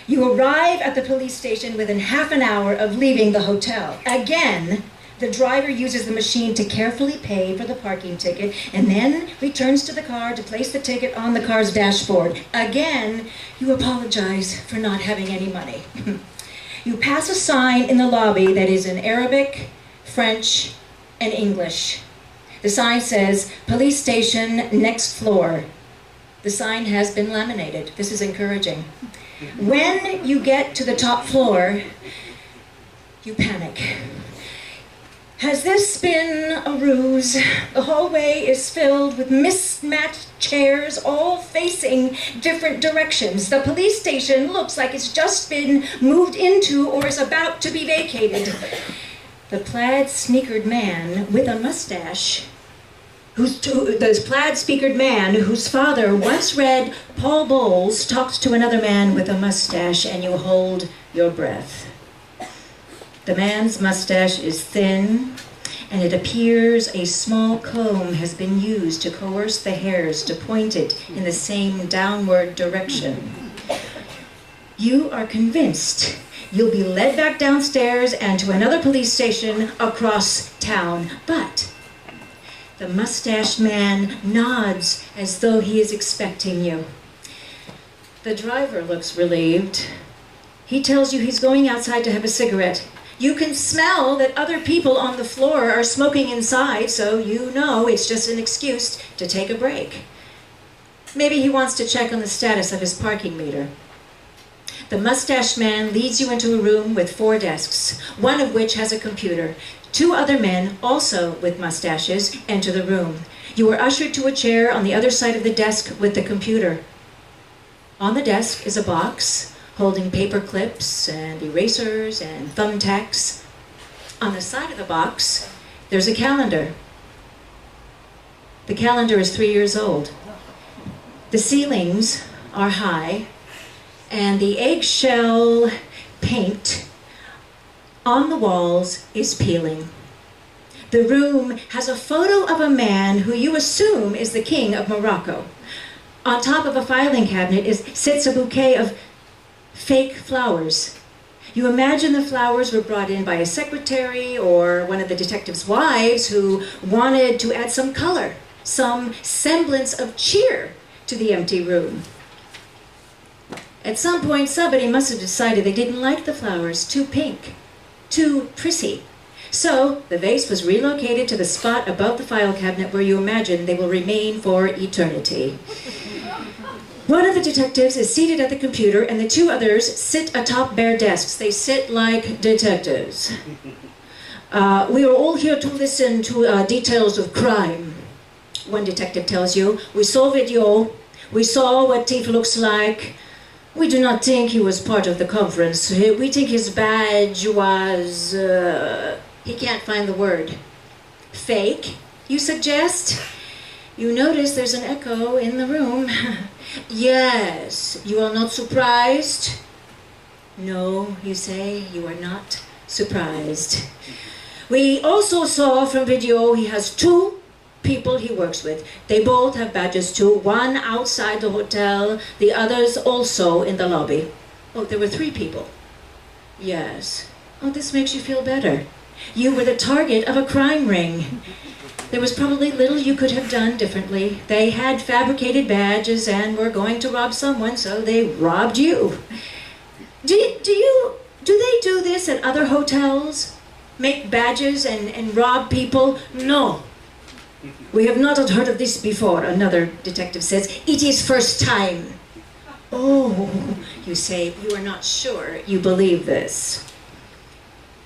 You arrive at the police station within half an hour of leaving the hotel. Again, the driver uses the machine to carefully pay for the parking ticket and then returns to the car to place the ticket on the car's dashboard. Again, you apologize for not having any money. You pass a sign in the lobby that is in Arabic, French, and English. The sign says, "Police station, next floor." The sign has been laminated. This is encouraging. When you get to the top floor, you panic. Has this been a ruse? The hallway is filled with mismatched chairs, all facing different directions. The police station looks like it's just been moved into or is about to be vacated. The plaid-sneakered man with a mustache, whose father once read Paul Bowles, talks to another man with a mustache, and you hold your breath. The man's mustache is thin, and it appears a small comb has been used to coerce the hairs to point it in the same downward direction. You are convinced you'll be led back downstairs and to another police station across town, but the mustached man nods as though he is expecting you. The driver looks relieved. He tells you he's going outside to have a cigarette. You can smell that other people on the floor are smoking inside, so you know it's just an excuse to take a break. Maybe he wants to check on the status of his parking meter. The mustached man leads you into a room with 4 desks, one of which has a computer. 2 other men, also with mustaches, enter the room. You are ushered to a chair on the other side of the desk with the computer. On the desk is a box holding paper clips and erasers and thumbtacks. On the side of the box, there's a calendar. The calendar is 3 years old. The ceilings are high, and the eggshell paint on the walls is peeling. The room has a photo of a man who you assume is the king of Morocco. On top of a filing cabinet sits a bouquet of fake flowers. You imagine the flowers were brought in by a secretary or one of the detective's wives who wanted to add some color, some semblance of cheer to the empty room. At some point, somebody must have decided they didn't like the flowers, too pink, too prissy. So the vase was relocated to the spot above the file cabinet where you imagine they will remain for eternity. One of the detectives is seated at the computer, and the 2 others sit atop bare desks. They sit like detectives. We are all here to listen to details of crime, one detective tells you. We saw video. We saw what thief looks like. We do not think he was part of the conference. We think his badge was... he can't find the word. Fake, you suggest? You notice there's an echo in the room. Yes, you are not surprised? No, you say, you are not surprised. We also saw from video he has 2 people he works with. They both have badges too, one outside the hotel, the others also in the lobby. Oh, there were 3 people. Yes. Oh, this makes you feel better. You were the target of a crime ring. There was probably little you could have done differently. They had fabricated badges and were going to rob someone, so they robbed you. Do they do this at other hotels? Make badges and rob people? No. We have not heard of this before, another detective says. It is first time. Oh, you say, you are not sure you believe this.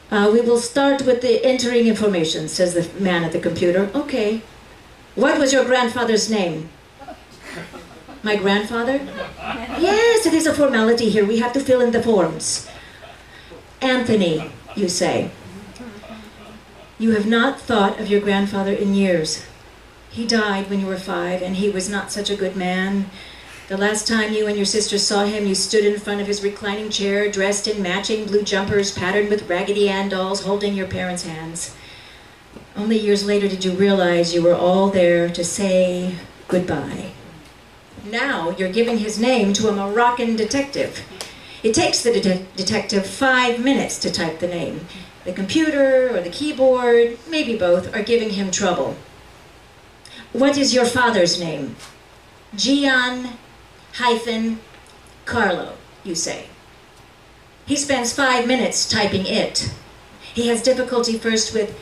We will start with the entering information, says the man at the computer. Okay. What was your grandfather's name? My grandfather? Yes, it is a formality here. We have to fill in the forms. Anthony, you say. You have not thought of your grandfather in years. He died when you were 5, and he was not such a good man. The last time you and your sister saw him, you stood in front of his reclining chair, dressed in matching blue jumpers patterned with Raggedy Ann dolls, holding your parents' hands. Only years later did you realize you were all there to say goodbye. Now you're giving his name to a Moroccan detective. It takes the detective 5 minutes to type the name. The computer or the keyboard, maybe both, are giving him trouble. What is your father's name? Gian-Carlo, you say. He spends 5 minutes typing it. He has difficulty first with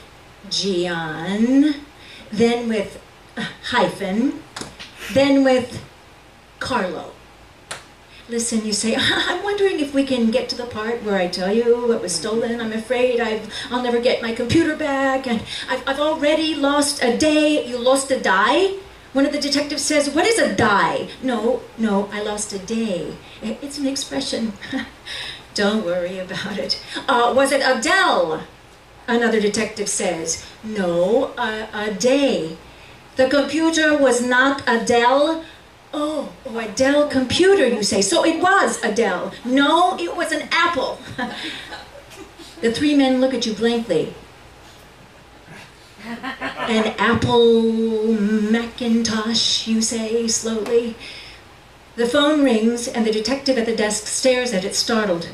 Gian, then with hyphen, then with Carlo. Listen, you say, I'm wondering if we can get to the part where I tell you what was stolen. I'm afraid I'll never get my computer back, and I've already lost a day. You lost a die? One of the detectives says, what is a die? No, I lost a day. It's an expression. Don't worry about it. Was it Adele? Another detective says, no, a day. The computer was not Adele. Oh, Adele computer, you say. So it was Adele. No, it was an apple. The three men look at you blankly. An Apple Macintosh, you say slowly. The phone rings and the detective at the desk stares at it, startled.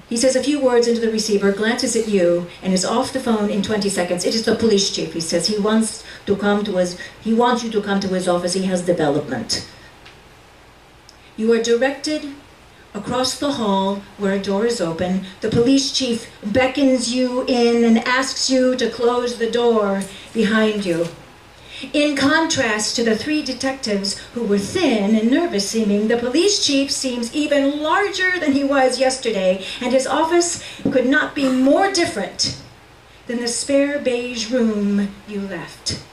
He says a few words into the receiver, glances at you, and is off the phone in 20 seconds. It is the police chief. He says he wants you to come to his office. He has development. You are directed across the hall where a door is open. The police chief beckons you in and asks you to close the door behind you. In contrast to the three detectives who were thin and nervous seeming, the police chief seems even larger than he was yesterday, and his office could not be more different than the spare beige room you left.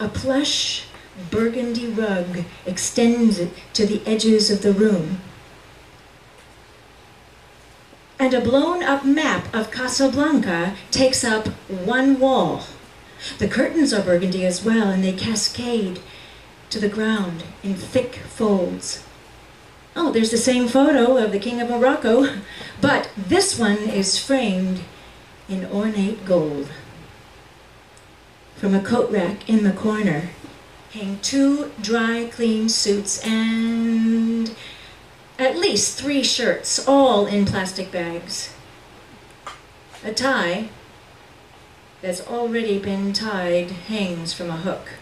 A plush burgundy rug extends to the edges of the room, and a blown-up map of Casablanca takes up one wall. The curtains are burgundy as well, and they cascade to the ground in thick folds. Oh, there's the same photo of the King of Morocco, but this one is framed in ornate gold. From a coat rack in the corner hang 2 dry clean suits and at least 3 shirts, all in plastic bags. A tie that's already been tied hangs from a hook.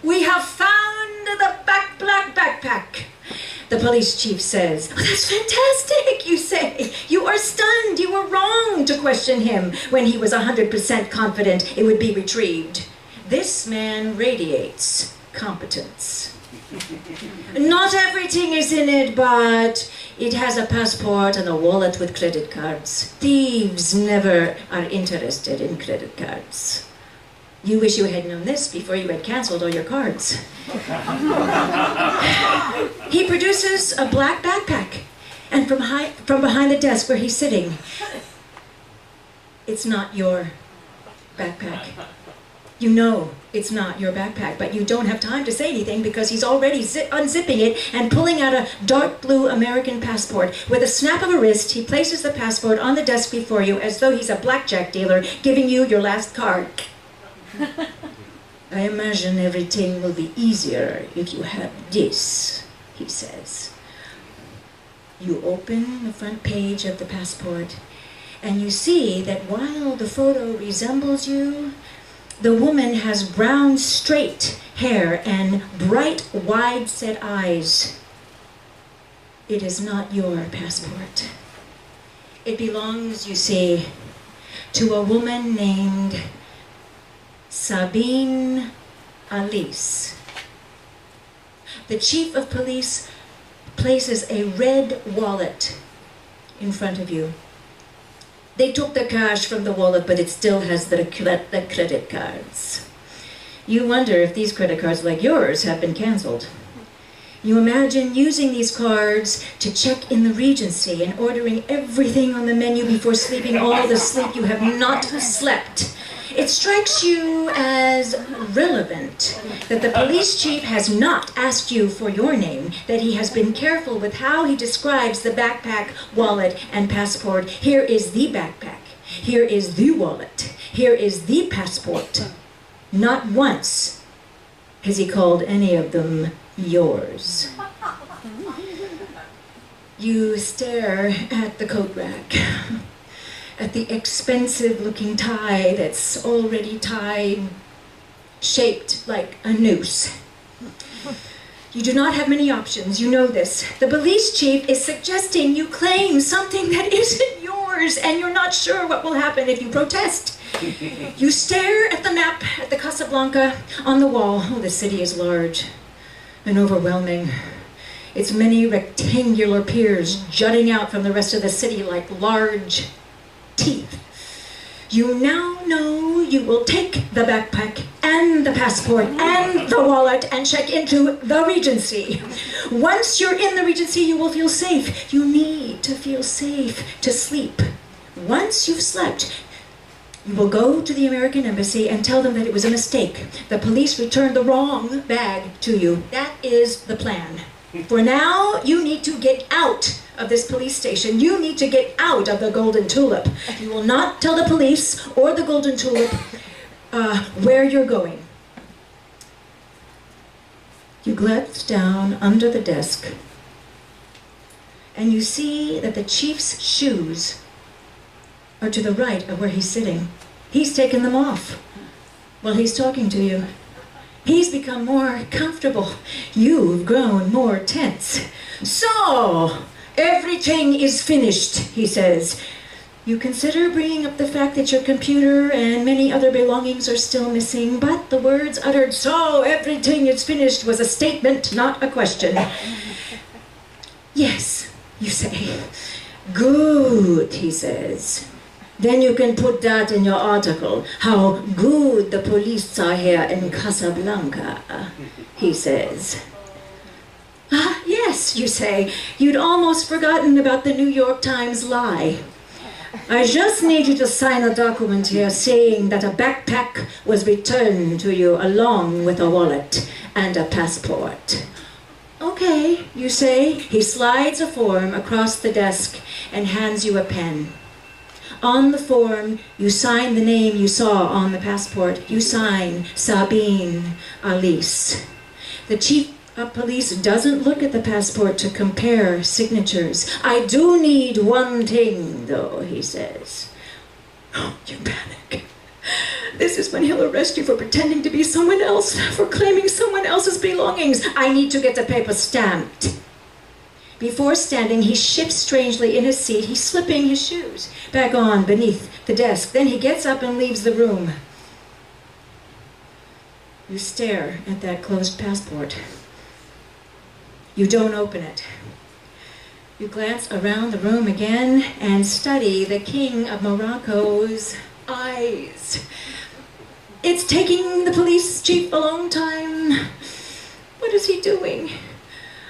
We have found the black backpack, the police chief says. Oh, that's fantastic, you say. You are stunned. You were wrong to question him when he was 100% confident it would be retrieved. This man radiates competence. Not everything is in it, but it has a passport and a wallet with credit cards. Thieves never are interested in credit cards. You wish you had known this before you had canceled all your cards. He produces a black backpack, and from behind the desk where he's sitting, it's not your backpack. You know it's not your backpack, but you don't have time to say anything because he's already unzipping it and pulling out a dark blue American passport. With a snap of a wrist, he places the passport on the desk before you as though he's a blackjack dealer giving you your last card. I imagine everything will be easier if you have this, he says. You open the front page of the passport and you see that while the photo resembles you, the woman has brown, straight hair and bright, wide-set eyes. It is not your passport. It belongs, you see, to a woman named Sabine Alice. The chief of police places a red wallet in front of you. They took the cash from the wallet, but it still has the credit cards. You wonder if these credit cards, like yours, have been canceled. You imagine using these cards to check in the Regency and ordering everything on the menu before sleeping all the sleep you have not slept. It strikes you as relevant that the police chief has not asked you for your name, that he has been careful with how he describes the backpack, wallet, and passport. Here is the backpack. Here is the wallet. Here is the passport. Not once has he called any of them yours. You stare at the coat rack, at the expensive-looking tie that's already tied, shaped like a noose. You do not have many options, you know this. The police chief is suggesting you claim something that isn't yours, and you're not sure what will happen if you protest. You stare at the map at the Casablanca on the wall. Oh, the city is large and overwhelming. Its many rectangular piers jutting out from the rest of the city like large teeth. You now know you will take the backpack and the passport and the wallet and check into the Regency. Once you're in the Regency, you will feel safe. You need to feel safe to sleep. Once you've slept, you will go to the American Embassy and tell them that it was a mistake. The police returned the wrong bag to you. That is the plan. For now, you need to get out of this police station. You need to get out of the Golden Tulip. You will not tell the police or the Golden Tulip where you're going. You glance down under the desk and you see that the chief's shoes are to the right of where he's sitting. He's taken them off while he's talking to you. He's become more comfortable. You've grown more tense. So, everything is finished, he says. You consider bringing up the fact that your computer and many other belongings are still missing, but the words uttered, "So, everything is finished," was a statement, not a question. Yes, you say. Good, he says. Then you can put that in your article, how good the police are here in Casablanca, he says. Ah, yes, you say. You'd almost forgotten about the New York Times lie. I just need you to sign a document here saying that a backpack was returned to you along with a wallet and a passport. Okay, you say. He slides a form across the desk and hands you a pen. On the form, you sign the name you saw on the passport. You sign Sabine Alice. The chief of police doesn't look at the passport to compare signatures. I do need one thing, though, he says. Oh, you panic. This is when he'll arrest you for pretending to be someone else, for claiming someone else's belongings. I need to get the paper stamped. Before standing, he shifts strangely in his seat. He's slipping his shoes back on beneath the desk. Then he gets up and leaves the room. You stare at that closed passport. You don't open it. You glance around the room again and study the King of Morocco's eyes. It's taking the police chief a long time. What is he doing?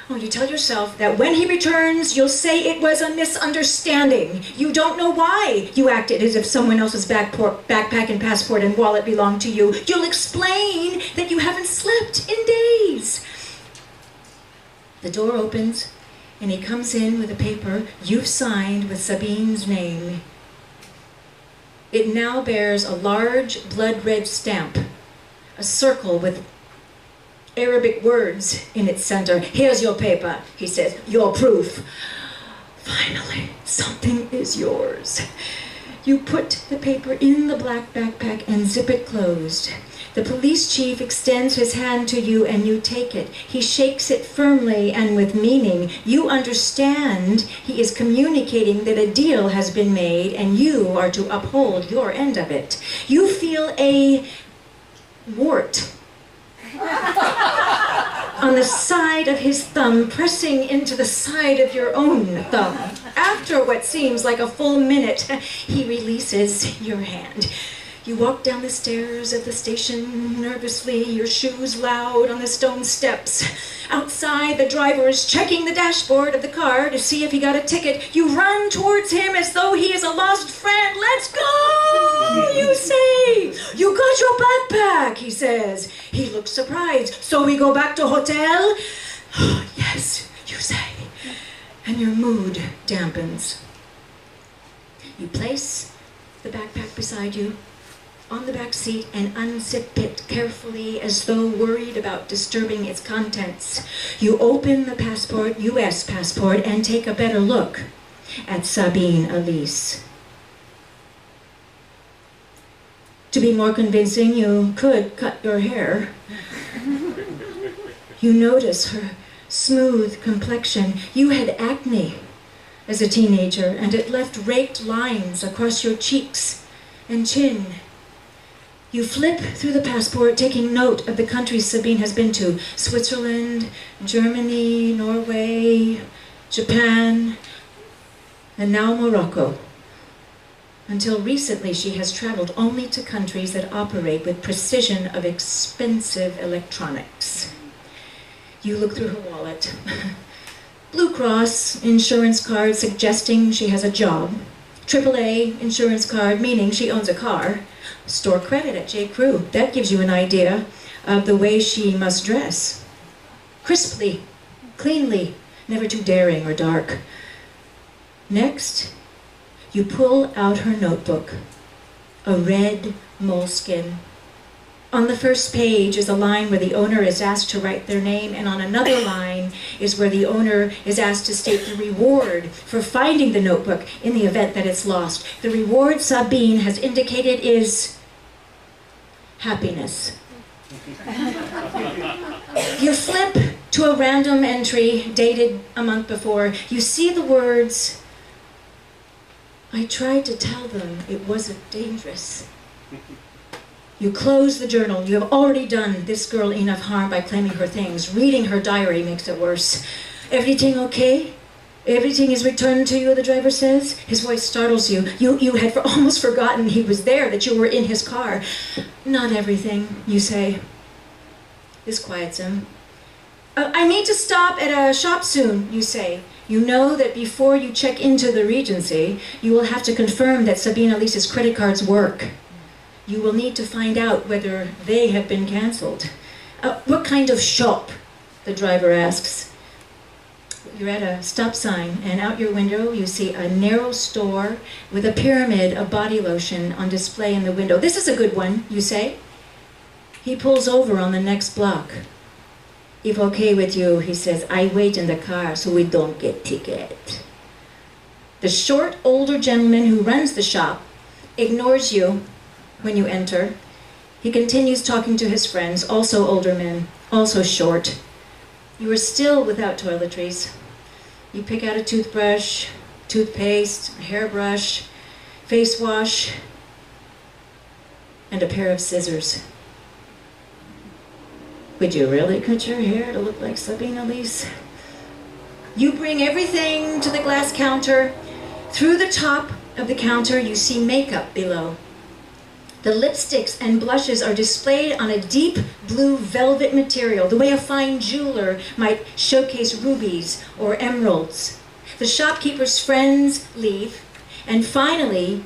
Oh, you tell yourself that when he returns, you'll say it was a misunderstanding. You don't know why you acted as if someone else's backpack and passport and wallet belonged to you. You'll explain that you haven't slept in days. The door opens, and he comes in with a paper you've signed with Sabine's name. It now bears a large blood-red stamp, a circle with Arabic words in its center. Here's your paper, he says, your proof. Finally, something is yours. You put the paper in the black backpack and zip it closed. The police chief extends his hand to you and you take it. He shakes it firmly and with meaning. You understand he is communicating that a deal has been made and you are to uphold your end of it. You feel a wart on the side of his thumb, pressing into the side of your own thumb. After what seems like a full minute, he releases your hand. You walk down the stairs of the station nervously, your shoes loud on the stone steps. Outside, the driver is checking the dashboard of the car to see if he got a ticket. You run towards him as though he is a lost friend. Let's go, you say. You got your backpack, he says. He looks surprised. So we go back to hotel? Yes, you say. And your mood dampens. You place the backpack beside you. on the back seat and unzip it carefully as though worried about disturbing its contents. You open the passport, U.S. passport, and take a better look at Sabine Elise. To be more convincing, you could cut your hair. You notice her smooth complexion. You had acne as a teenager, and it left raked lines across your cheeks and chin. You flip through the passport, taking note of the countries Sabine has been to: Switzerland, Germany, Norway, Japan, and now Morocco. Until recently, she has traveled only to countries that operate with precision of expensive electronics. You look through her wallet. Blue Cross insurance card suggesting she has a job. AAA insurance card meaning she owns a car. Store credit at J. Crew. That gives you an idea of the way she must dress. Crisply, cleanly, never too daring or dark. Next, you pull out her notebook, a red moleskin. On the first page is a line where the owner is asked to write their name, and on another line is where the owner is asked to state the reward for finding the notebook in the event that it's lost. The reward, Sabine has indicated, is happiness. You flip to a random entry dated a month before. You see the words, "I tried to tell them it wasn't dangerous." You close the journal. You have already done this girl enough harm by claiming her things. Reading her diary makes it worse. "Everything okay? Everything is returned to you," the driver says. His voice startles you. You had almost forgotten he was there, that you were in his car. "Not everything," you say. This quiets him. "I need to stop at a shop soon," you say. You know that before you check into the Regency, you will have to confirm that Sabine Elise's credit cards work. You will need to find out whether they have been canceled. "What kind of shop?" the driver asks. You're at a stop sign, and out your window you see a narrow store with a pyramid of body lotion on display in the window. "This is a good one," you say. He pulls over on the next block. "If okay with you," he says, "I wait in the car so we don't get ticket." The short, older gentleman who runs the shop ignores you when you enter. He continues talking to his friends, also older men, also short. You are still without toiletries. You pick out a toothbrush, toothpaste, a hairbrush, face wash, and a pair of scissors. Would you really cut your hair to look like Sabine Elise? You bring everything to the glass counter. Through the top of the counter, you see makeup below. The lipsticks and blushes are displayed on a deep blue velvet material, the way a fine jeweler might showcase rubies or emeralds. The shopkeeper's friends leave, and finally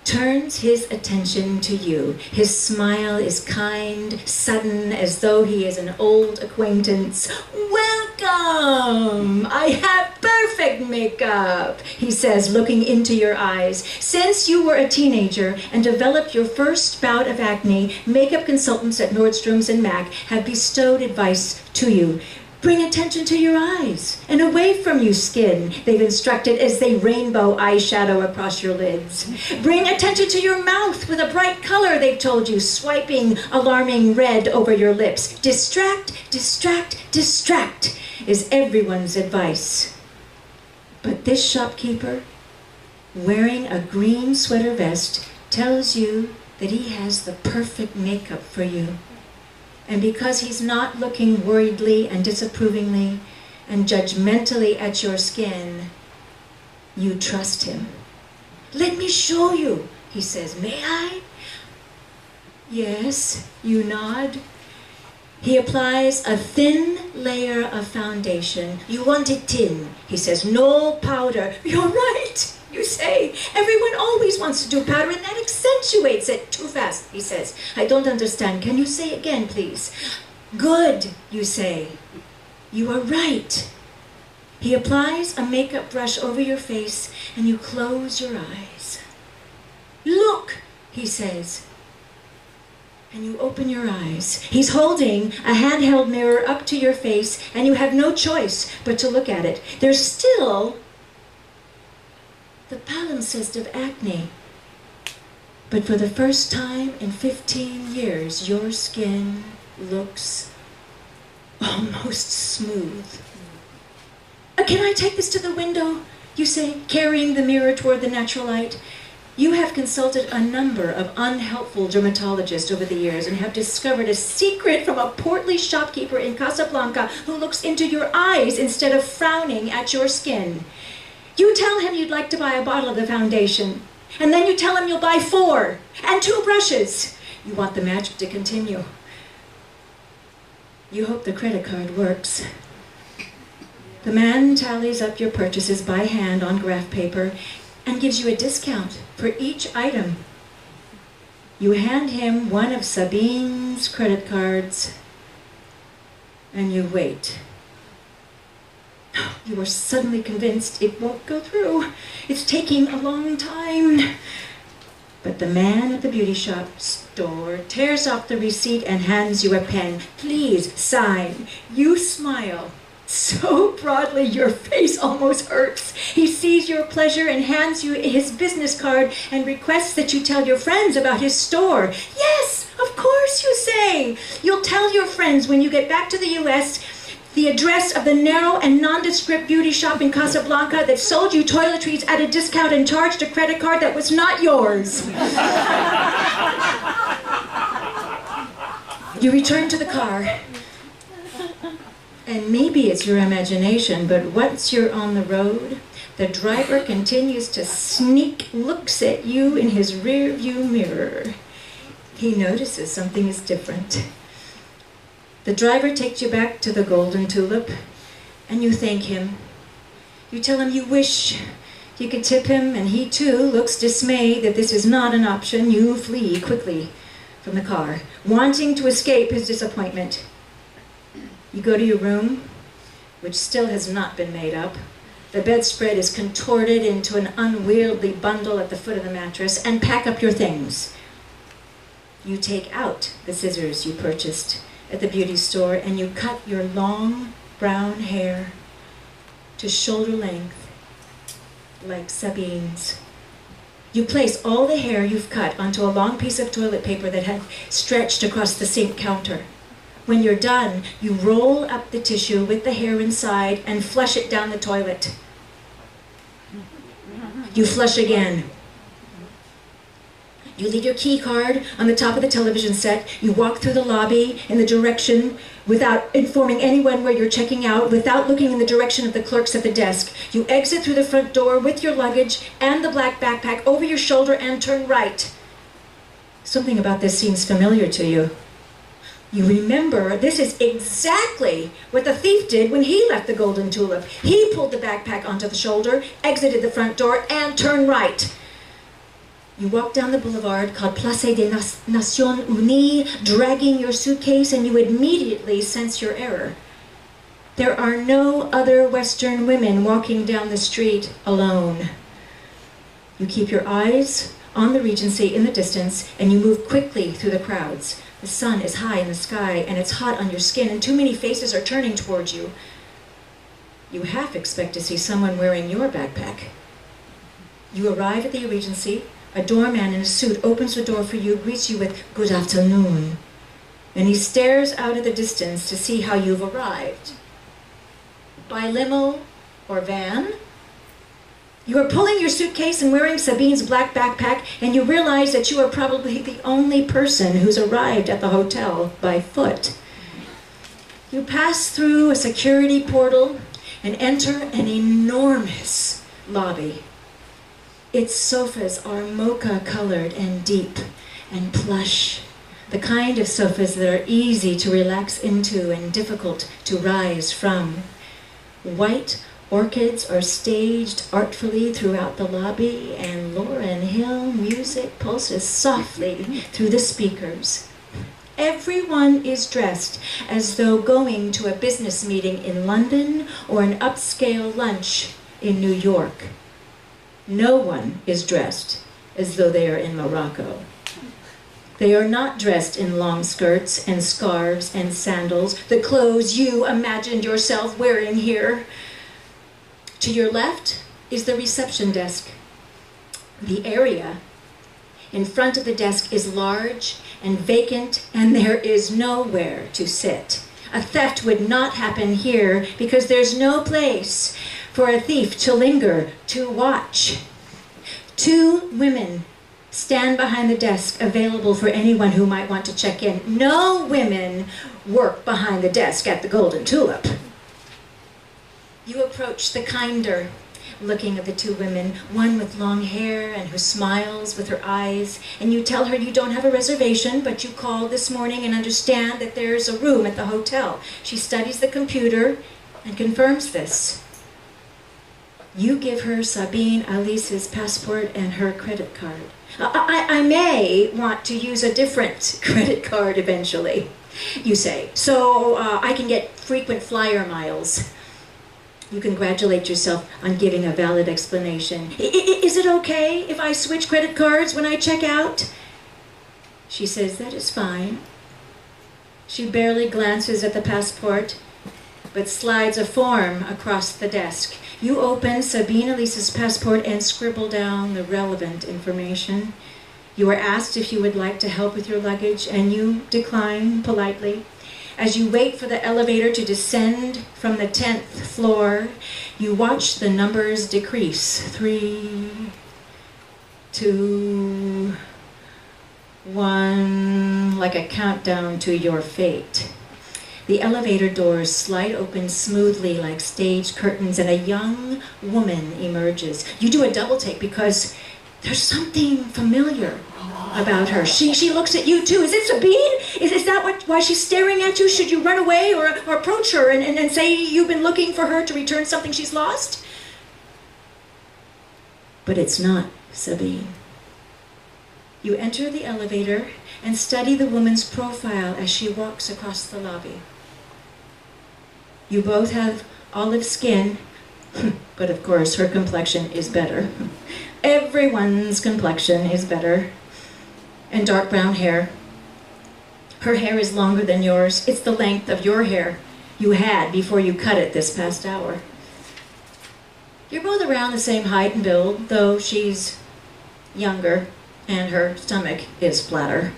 turns his attention to you. His smile is kind, sudden, as though he is an old acquaintance. "Welcome! I have perfect makeup," he says, looking into your eyes. "Since you were a teenager and developed your first bout of acne, makeup consultants at Nordstrom's and MAC have bestowed advice to you. Bring attention to your eyes and away from you skin," they've instructed as they rainbow eyeshadow across your lids. "Bring attention to your mouth with a bright color," they've told you, swiping alarming red over your lips. "Distract, distract, distract," is everyone's advice. But this shopkeeper, wearing a green sweater vest, tells you that he has the perfect makeup for you. And because he's not looking worriedly and disapprovingly and judgmentally at your skin, you trust him. "Let me show you," he says. "May I?" "Yes," you nod. He applies a thin layer of foundation. "You want it thin," he says. "No powder." "You're right," you say. "Everyone always wants to do powder, and that accentuates it." "Too fast," he says. "I don't understand. Can you say again, please?" "Good," you say. "You are right." He applies a makeup brush over your face, and you close your eyes. "Look," he says. And you open your eyes. He's holding a handheld mirror up to your face, and you have no choice but to look at it. There's still the palimpsest of acne. But for the first time in 15 years, your skin looks almost smooth. Can I take this to the window? You say, carrying the mirror toward the natural light. You have consulted a number of unhelpful dermatologists over the years and have discovered a secret from a portly shopkeeper in Casablanca who looks into your eyes instead of frowning at your skin. You tell him you'd like to buy a bottle of the foundation, and then you tell him you'll buy 4 and 2 brushes. You want the magic to continue. You hope the credit card works. The man tallies up your purchases by hand on graph paper and gives you a discount for each item. You hand him one of Sabine's credit cards, and you wait. You are suddenly convinced it won't go through. It's taking a long time. But the man at the beauty shop store tears off the receipt and hands you a pen. Please sign. You smile so broadly your face almost hurts. He sees your pleasure and hands you his business card and requests that you tell your friends about his store. Yes, of course, you say. You'll tell your friends when you get back to the U.S. the address of the narrow and nondescript beauty shop in Casablanca that sold you toiletries at a discount and charged a credit card that was not yours. You return to the car. And maybe it's your imagination, but once you're on the road, the driver continues to sneak looks at you in his rear-view mirror. He notices something is different. The driver takes you back to the Golden Tulip, and you thank him. You tell him you wish you could tip him, and he too looks dismayed that this is not an option. You flee quickly from the car, wanting to escape his disappointment. You go to your room, which still has not been made up. The bedspread is contorted into an unwieldy bundle at the foot of the mattress, and pack up your things. You take out the scissors you purchased at the beauty store, and you cut your long brown hair to shoulder length, like Sabine's. You place all the hair you've cut onto a long piece of toilet paper that had stretched across the sink counter. When you're done, you roll up the tissue with the hair inside and flush it down the toilet. You flush again. You leave your key card on the top of the television set. You walk through the lobby in the direction without informing anyone where you're checking out, without looking in the direction of the clerks at the desk. You exit through the front door with your luggage and the black backpack over your shoulder and turn right. Something about this seems familiar to you. You remember this is exactly what the thief did when he left the Golden Tulip. He pulled the backpack onto the shoulder, exited the front door, and turned right. You walk down the boulevard called Place des Nations Unies, dragging your suitcase, and you immediately sense your error. There are no other Western women walking down the street alone. You keep your eyes on the Regency in the distance, and you move quickly through the crowds. The sun is high in the sky, and it's hot on your skin, and too many faces are turning towards you. You half expect to see someone wearing your backpack. You arrive at the Regency. A doorman in a suit opens the door for you, greets you with "Good afternoon," and he stares out at the distance to see how you've arrived. By limo or van? You are pulling your suitcase and wearing Sabine's black backpack, and you realize that you are probably the only person who's arrived at the hotel by foot. You pass through a security portal and enter an enormous lobby. Its sofas are mocha-colored and deep and plush, the kind of sofas that are easy to relax into and difficult to rise from. White orchids are staged artfully throughout the lobby, and Lauryn Hill music pulses softly through the speakers. Everyone is dressed as though going to a business meeting in London or an upscale lunch in New York. No one is dressed as though they are in Morocco. They are not dressed in long skirts and scarves and sandals, the clothes you imagined yourself wearing here. To your left is the reception desk. The area in front of the desk is large and vacant, and there is nowhere to sit. A theft would not happen here because there's no place for a thief to linger, to watch. 2 women stand behind the desk, available for anyone who might want to check in. No women work behind the desk at the Golden Tulip. You approach the kinder looking of the 2 women, one with long hair and who smiles with her eyes, and you tell her you don't have a reservation, but you called this morning and understand that there's a room at the hotel. She studies the computer and confirms this. You give her Sabine Alice's passport and her credit card. I may want to use a different credit card eventually, you say, so I can get frequent flyer miles. You congratulate yourself on giving a valid explanation. Is it okay if I switch credit cards when I check out? She says, that is fine. She barely glances at the passport, but slides a form across the desk. You open Sabine Elise's passport and scribble down the relevant information. You are asked if you would like to help with your luggage, and you decline politely. As you wait for the elevator to descend from the 10th floor, you watch the numbers decrease. 3, 2, 1, like a countdown to your fate. The elevator doors slide open smoothly like stage curtains, and a young woman emerges. You do a double take because there's something familiar about her. She looks at you too. Is it Sabine? Is that why she's staring at you? Should you run away or approach her and say you've been looking for her to return something she's lost? But it's not Sabine. You enter the elevator and study the woman's profile as she walks across the lobby. You both have olive skin, but of course her complexion is better. Everyone's complexion is better. And dark brown hair. Her hair is longer than yours. It's the length of your hair you had before you cut it this past hour. You're both around the same height and build, though she's younger and her stomach is flatter.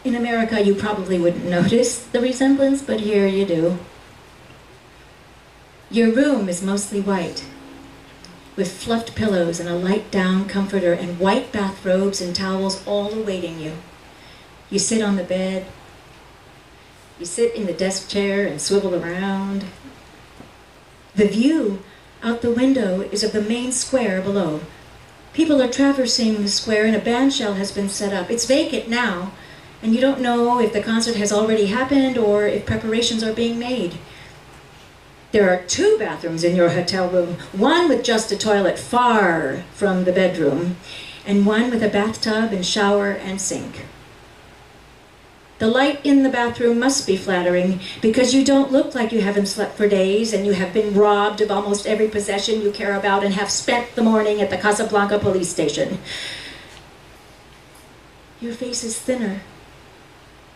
In America, you probably wouldn't notice the resemblance, but here you do. Your room is mostly white, with fluffed pillows and a light down comforter and white bathrobes and towels all awaiting you. You sit on the bed. You sit in the desk chair and swivel around. The view out the window is of the main square below. People are traversing the square and a bandshell has been set up. It's vacant now, and you don't know if the concert has already happened or if preparations are being made. There are 2 bathrooms in your hotel room, one with just a toilet far from the bedroom, and one with a bathtub and shower and sink. The light in the bathroom must be flattering because you don't look like you haven't slept for days and you have been robbed of almost every possession you care about and have spent the morning at the Casablanca police station. Your face is thinner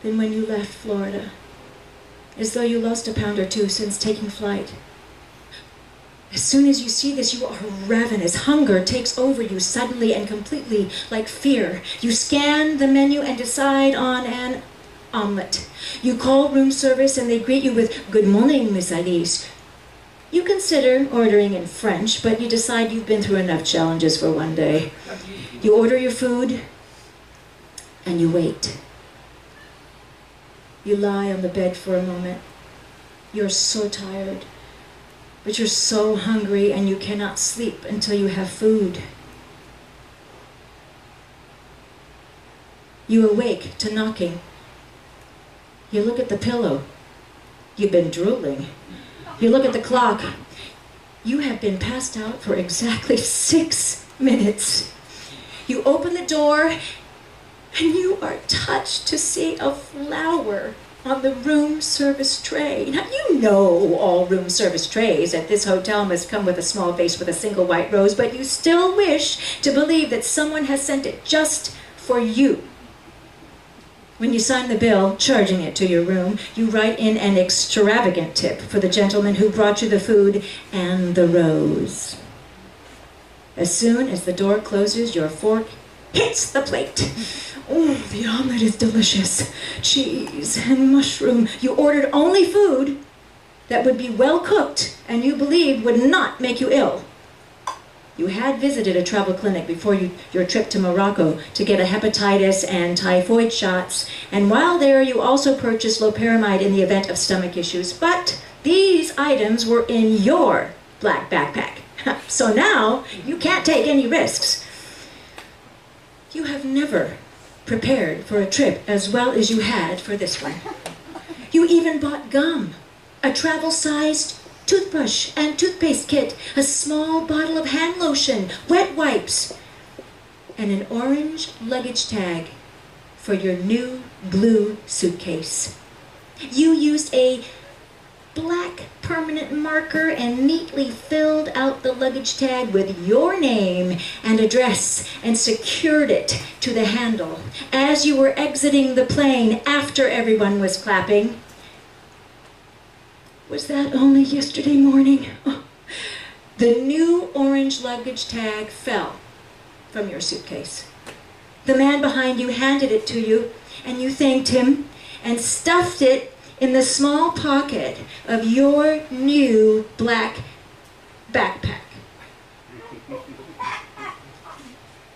than when you left Florida, as though you lost a pound or 2 since taking flight. As soon as you see this, you are ravenous. Hunger takes over you suddenly and completely, like fear. You scan the menu and decide on an omelet. You call room service and they greet you with, "Good morning, Miss Alice." You consider ordering in French, but you decide you've been through enough challenges for one day. You order your food and you wait. You lie on the bed for a moment. You're so tired, but you're so hungry and you cannot sleep until you have food. You awake to knocking. You look at the pillow. You've been drooling. You look at the clock. You have been passed out for exactly 6 minutes. You open the door and you are touched to see a flower on the room service tray. Now, you know all room service trays at this hotel must come with a small vase with a single white rose, but you still wish to believe that someone has sent it just for you. When you sign the bill, charging it to your room, you write in an extravagant tip for the gentleman who brought you the food and the rose. As soon as the door closes, your fork hits the plate. Oh, the omelet is delicious. Cheese and mushroom. You ordered only food that would be well cooked and you believed would not make you ill. You had visited a travel clinic before your trip to Morocco to get a hepatitis and typhoid shots, and while there you also purchased loperamide in the event of stomach issues, but these items were in your black backpack. So now you can't take any risks. You have never prepared for a trip as well as you had for this one. You even bought gum, a travel-sized toothbrush and toothpaste kit, a small bottle of hand lotion, wet wipes, and an orange luggage tag for your new blue suitcase. You used a black permanent marker and neatly filled out the luggage tag with your name and address and secured it to the handle. As you were exiting the plane after everyone was clapping, was that only yesterday morning? Oh, the new orange luggage tag fell from your suitcase. The man behind you handed it to you, and you thanked him and stuffed it in the small pocket of your new black backpack.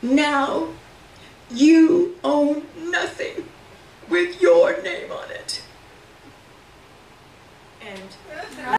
Now you own nothing with your name on it. And